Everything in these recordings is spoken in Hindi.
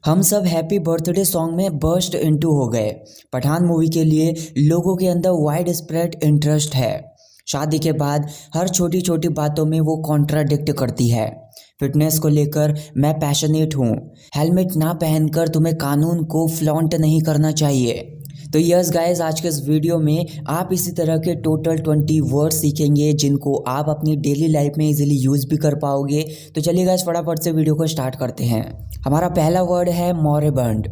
हम सब हैप्पी बर्थडे सॉन्ग में बर्स्ट इनटू हो गए। पठान मूवी के लिए लोगों के अंदर वाइड स्प्रेड इंटरेस्ट है। शादी के बाद हर छोटी छोटी बातों में वो कॉन्ट्राडिक्ट करती है। फिटनेस को लेकर मैं पैशनेट हूँ। हेलमेट ना पहनकर तुम्हें कानून को फ्लॉन्ट नहीं करना चाहिए। तो यस गाइस, आज के इस वीडियो में आप इसी तरह के टोटल 20 वर्ड सीखेंगे जिनको आप अपनी डेली लाइफ में इजीली यूज़ भी कर पाओगे। तो चलिए गाइस, फटाफट से वीडियो को स्टार्ट करते हैं। हमारा पहला वर्ड है मॉरेबंड।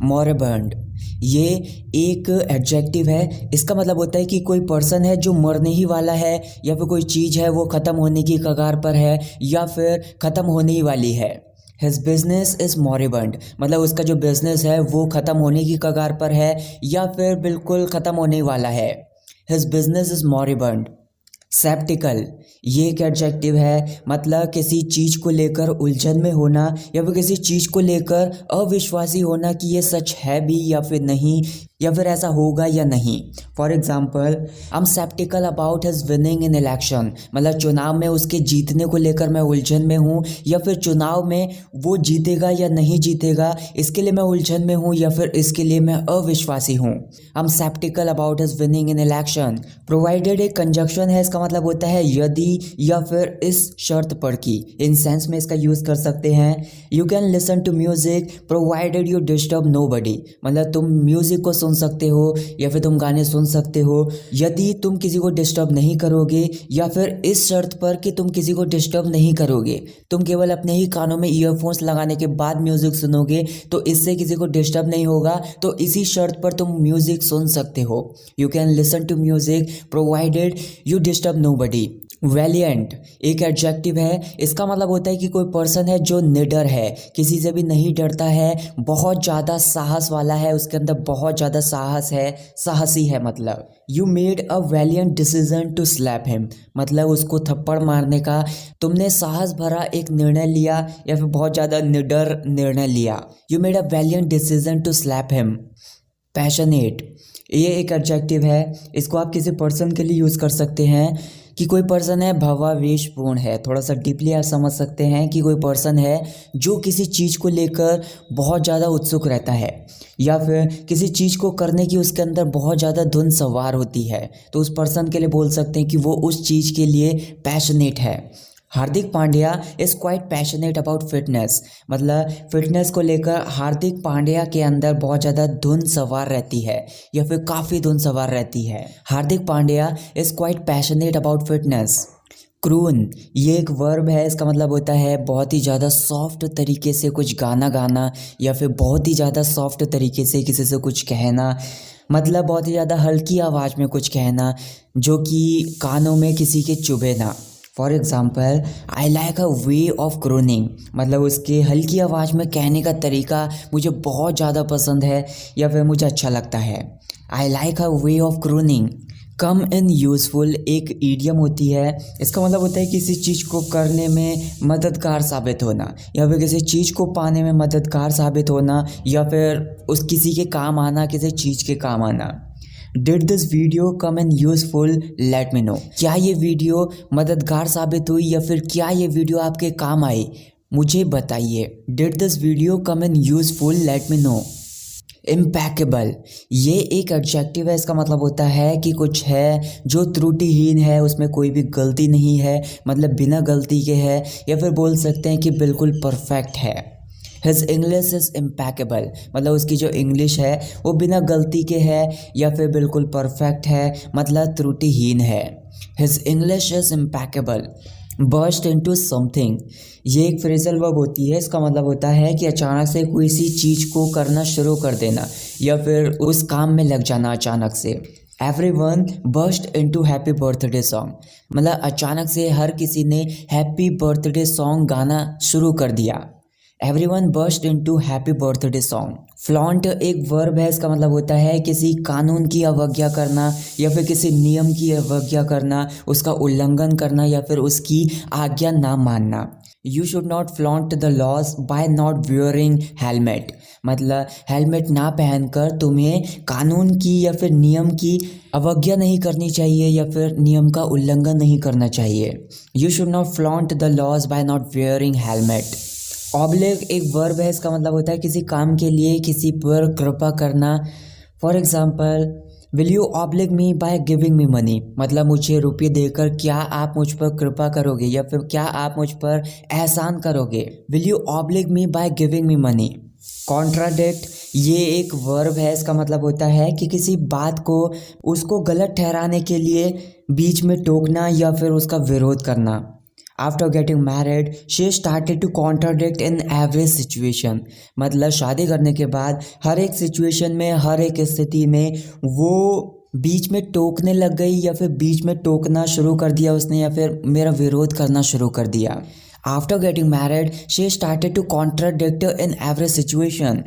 मॉरेबंड ये एक एडजेक्टिव है। इसका मतलब होता है कि कोई पर्सन है जो मरने ही वाला है, या फिर कोई चीज़ है वो ख़त्म होने की कगार पर है, या फिर ख़त्म होने ही वाली है। His business is moribund, मतलब उसका जो बिजनेस है वो ख़त्म होने की कगार पर है या फिर बिल्कुल ख़त्म होने वाला है। His business is moribund। सेप्टिकल ये एक एडजेक्टिव है, मतलब किसी चीज़ को लेकर उलझन में होना या फिर किसी चीज़ को लेकर अविश्वासी होना कि ये सच है भी या फिर नहीं, या फिर ऐसा होगा या नहीं। For example, I am sceptical about his winning in election, मतलब चुनाव में उसके जीतने को लेकर मैं उलझन में हूँ, या फिर चुनाव में वो जीतेगा या नहीं जीतेगा इसके लिए मैं उलझन में हूँ, या फिर इसके लिए मैं अविश्वासी हूँ। I am sceptical about his winning in election. Provided एक कंजक्शन है, इसका मतलब होता है यदि या फिर इस शर्त पर की। इन सेंस में इसका यूज़ कर सकते हैं। You can listen to music provided you disturb nobody, मतलब तुम म्यूजिक को सुन सकते हो या फिर तुम गाने सुन सकते हो यदि तुम किसी को डिस्टर्ब नहीं करोगे, या फिर इस शर्त पर कि तुम किसी को डिस्टर्ब नहीं करोगे। तुम केवल अपने ही कानों में ईयरफोन्स लगाने के बाद म्यूजिक सुनोगे तो इससे किसी को डिस्टर्ब नहीं होगा, तो इसी शर्त पर तुम म्यूजिक सुन सकते हो। You can listen to music provided you disturb nobody. Valiant एक एडजेक्टिव है, इसका मतलब होता है कि कोई पर्सन है जो निडर है, किसी से भी नहीं डरता है, बहुत ज़्यादा साहस वाला है, उसके अंदर बहुत ज़्यादा साहस है, साहसी है। मतलब you made a valiant decision to slap him, मतलब उसको थप्पड़ मारने का तुमने साहस भरा एक निर्णय लिया या फिर बहुत ज़्यादा निडर निर्णय लिया। You made a valiant decision to slap him. Passionate ये एक एडजेक्टिव है, इसको आप किसी पर्सन के लिए यूज़ कर सकते हैं कि कोई पर्सन है भावावेशपूर्ण है। थोड़ा सा डीपली आप समझ सकते हैं कि कोई पर्सन है जो किसी चीज़ को लेकर बहुत ज़्यादा उत्सुक रहता है, या फिर किसी चीज़ को करने की उसके अंदर बहुत ज़्यादा धुन सवार होती है, तो उस पर्सन के लिए बोल सकते हैं कि वो उस चीज़ के लिए पैशनेट है। Hardik Pandya is quite passionate about fitness, मतलब फिटनेस को लेकर हार्दिक पांड्या के अंदर बहुत ज़्यादा धुन सवार रहती है, या फिर काफ़ी धुन सवार रहती है। Hardik Pandya is quite passionate about fitness. Croon ये एक वर्ब है, इसका मतलब होता है बहुत ही ज़्यादा सॉफ्ट तरीके से कुछ गाना गाना, या फिर बहुत ही ज़्यादा सॉफ्ट तरीके से किसी से कुछ कहना, मतलब बहुत ही ज़्यादा हल्की आवाज़ में कुछ कहना जो कि कानों में किसी के चुभे ना। For example, I like a way of क्रोनिंग, मतलब उसके हल्की आवाज़ में कहने का तरीका मुझे बहुत ज़्यादा पसंद है या फिर मुझे अच्छा लगता है। I like a way of क्रोनिंग। Come in useful एक ईडियम होती है, इसका मतलब होता है किसी चीज़ को करने में मददगार साबित होना, या फिर किसी चीज़ को पाने में मददगार साबित होना, या फिर उस किसी के काम आना, किसी चीज़ के काम आना। Did this video come in useful let me know, क्या ये वीडियो मददगार साबित हुई या फिर क्या ये वीडियो आपके काम आई, मुझे बताइए। Did this video come in useful let me know. Impeccable ये एक एडजेक्टिव है, इसका मतलब होता है कि कुछ है जो त्रुटिहीन है, उसमें कोई भी गलती नहीं है, मतलब बिना गलती के है, या फिर बोल सकते हैं कि बिल्कुल परफेक्ट है। हिज इंग्लिश इज़ इम्पैकेबल, मतलब उसकी जो इंग्लिश है वो बिना गलती के है या फिर बिल्कुल परफेक्ट है, मतलब त्रुटिहीन है। His English is impeccable. Burst into something ये एक फ्रेजल वर्ब होती है, इसका मतलब होता है कि अचानक से कोई सी चीज़ को करना शुरू कर देना या फिर उस काम में लग जाना अचानक से। Everyone burst into happy birthday song, मतलब अचानक से हर किसी ने हैप्पी बर्थडे सॉन्ग गाना शुरू कर दिया। Everyone burst into happy birthday song. Flaunt एक वर्ब है, इसका मतलब होता है किसी कानून की अवज्ञा करना या फिर किसी नियम की अवज्ञा करना, उसका उल्लंघन करना या फिर उसकी आज्ञा ना मानना। You should not flaunt the laws by not wearing helmet, मतलब हेलमेट ना पहनकर तुम्हें कानून की या फिर नियम की अवज्ञा नहीं करनी चाहिए या फिर नियम का उल्लंघन नहीं करना चाहिए। You should not flaunt the laws by not wearing helmet. Oblige एक वर्ब है, इसका मतलब होता है किसी काम के लिए किसी पर कृपा करना। For example, will you oblique me by giving me money, मतलब मुझे रुपये देकर क्या आप मुझ पर कृपा करोगे या फिर क्या आप मुझ पर एहसान करोगे। Will you oblique me by giving me money. Contradict ये एक वर्ब है, इसका मतलब होता है कि किसी बात को उसको गलत ठहराने के लिए बीच में टोकना या फिर उसका विरोध करना। After getting married she started to contradict in every situation, मतलब शादी करने के बाद हर एक सिचुएशन में, हर एक स्थिति में वो बीच में टोकने लग गई या फिर बीच में टोकना शुरू कर दिया उसने या फिर मेरा विरोध करना शुरू कर दिया। After getting married she started to contradict in every situation.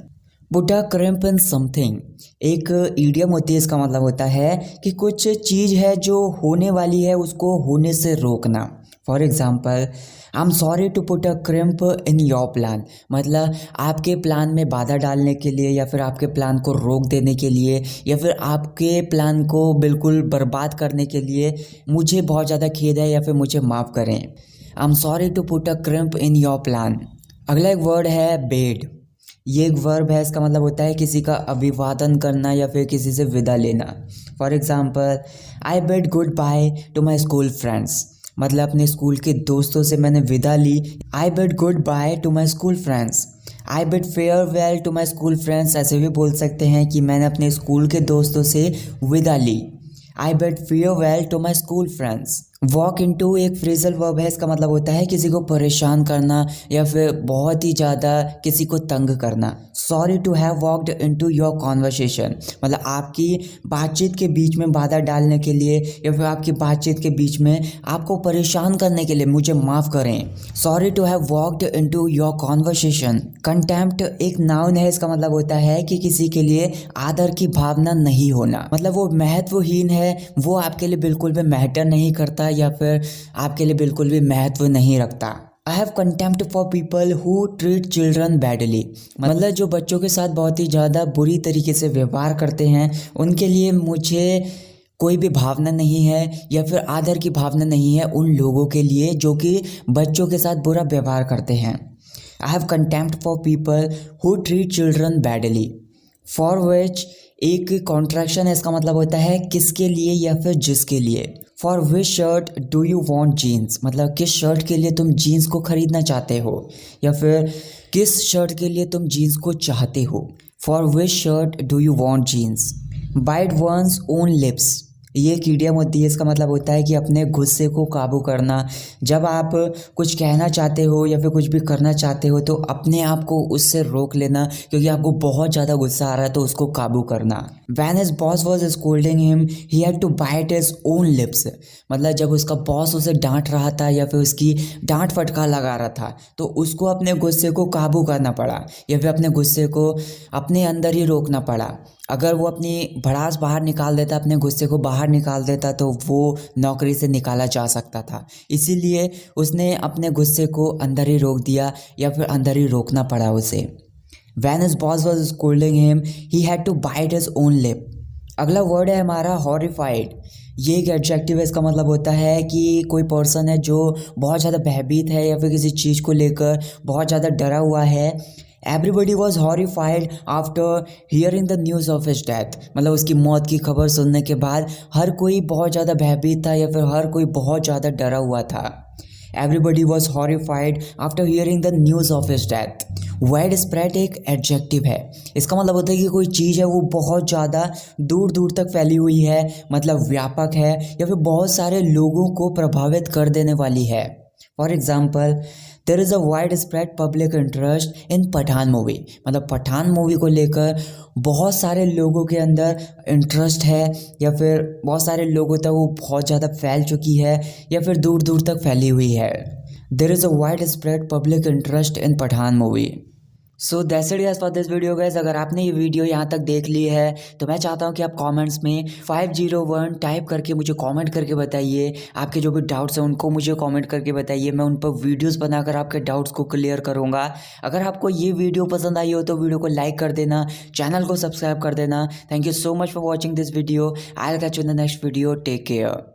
Put a crimp in something एक ईडियम होती है, इसका मतलब होता है कि कुछ चीज़ है जो होने वाली है उसको होने से रोकना। For example, I am sorry to put a crimp in your plan, मतलब आपके प्लान में बाधा डालने के लिए या फिर आपके प्लान को रोक देने के लिए या फिर आपके प्लान को बिल्कुल बर्बाद करने के लिए मुझे बहुत ज़्यादा खेद है या फिर मुझे माफ़ करें। I am sorry to put a crimp in your plan. अगला एक वर्ड है बेड। ये एक वर्ब है, इसका मतलब होता है किसी का अभिवादन करना या फिर किसी से विदा लेना। For example, I bid good bye to my school friends, मतलब अपने स्कूल के दोस्तों से मैंने विदा ली। I bid good bye to my school friends. I bid farewell to my school friends, ऐसे भी बोल सकते हैं कि मैंने अपने स्कूल के दोस्तों से विदा ली। I bid farewell to my school friends. Walk into एक फ्रेजल वर्ब है, इसका मतलब होता है किसी को परेशान करना या फिर बहुत ही ज़्यादा किसी को तंग करना। Sorry to have walked into your conversation, मतलब आपकी बातचीत के बीच में बाधा डालने के लिए या फिर आपकी बातचीत के बीच में आपको परेशान करने के लिए मुझे माफ़ करें। Sorry to have walked into your conversation. Contempt एक नाउन है, इसका मतलब होता है कि किसी के लिए आदर की भावना नहीं होना, मतलब वो महत्वहीन है, वो आपके लिए बिल्कुल भी मैटर नहीं करता या फिर आपके लिए बिल्कुल भी महत्व नहीं रखता। I have contempt for people who treat children badly, मतलब जो बच्चों के साथ बहुत ही ज़्यादा बुरी तरीके से व्यवहार करते हैं उनके लिए मुझे कोई भी भावना नहीं है या फिर आदर की भावना नहीं है उन लोगों के लिए जो कि बच्चों के साथ बुरा व्यवहार करते हैं। I have contempt for people who treat children badly. For which एक कॉन्ट्रैक्शन है, इसका मतलब होता है किसके लिए या फिर जिसके लिए। For which shirt do you want jeans, मतलब किस शर्ट के लिए तुम जीन्स को खरीदना चाहते हो या फिर किस शर्ट के लिए तुम जीन्स को चाहते हो। For which shirt do you want jeans. Bite one's own lips ये एक ईडियम होती है, इसका मतलब होता है कि अपने गुस्से को काबू करना। जब आप कुछ कहना चाहते हो या फिर कुछ भी करना चाहते हो तो अपने आप को उससे रोक लेना, क्योंकि आपको बहुत ज़्यादा गुस्सा आ रहा है तो उसको काबू करना। When his boss was scolding him, he had to bite his own lips, मतलब जब उसका बॉस उसे डांट रहा था या फिर उसकी डांट फटकार लगा रहा था तो उसको अपने गुस्से को काबू करना पड़ा या फिर अपने गुस्से को अपने अंदर ही रोकना पड़ा। अगर वो अपनी भड़ास बाहर निकाल देता, अपने गुस्से को बाहर निकाल देता तो वो नौकरी से निकाला जा सकता था, इसीलिए उसने अपने गुस्से को अंदर ही रोक दिया या फिर अंदर ही रोकना पड़ा उसे। When his boss was scolding him, he had to bite his own lip. अगला वर्ड है हमारा हॉरिफाइड। ये एक एडजेक्टिव है, इसका मतलब होता है कि कोई पर्सन है जो बहुत ज़्यादा भयभीत है या फिर किसी चीज़ को लेकर बहुत ज़्यादा डरा हुआ है। Everybody was horrified after hearing the news of his death, मतलब उसकी मौत की खबर सुनने के बाद हर कोई बहुत ज़्यादा भयभीत था या फिर हर कोई बहुत ज़्यादा डरा हुआ था। Everybody was horrified after hearing the news of his death. Wide spread एक एडजेक्टिव है, इसका मतलब होता है कि कोई चीज़ है वो बहुत ज़्यादा दूर दूर तक फैली हुई है, मतलब व्यापक है या फिर बहुत सारे लोगों को प्रभावित कर देने वाली है। For example, there is a wide spread public interest in Pathaan movie, मतलब पठान मूवी को लेकर बहुत सारे लोगों के अंदर इंटरेस्ट है या फिर बहुत सारे लोगों तक वो बहुत ज़्यादा फैल चुकी है या फिर दूर दूर तक फैली हुई है। There is a wide spread public interest in Pathaan movie. So that's it guys for this video guys. अगर आपने ये वीडियो यहाँ तक देख ली है तो मैं चाहता हूँ कि आप कमेंट्स में 501 टाइप करके मुझे कमेंट करके बताइए। आपके जो भी डाउट्स हैं उनको मुझे कमेंट करके बताइए, मैं उन पर वीडियोस बनाकर आपके डाउट्स को क्लियर करूँगा। अगर आपको ये वीडियो पसंद आई हो तो वीडियो को लाइक कर देना, चैनल को सब्सक्राइब कर देना। Thank you so much for watching this video. I will catch you in the next video. Take care.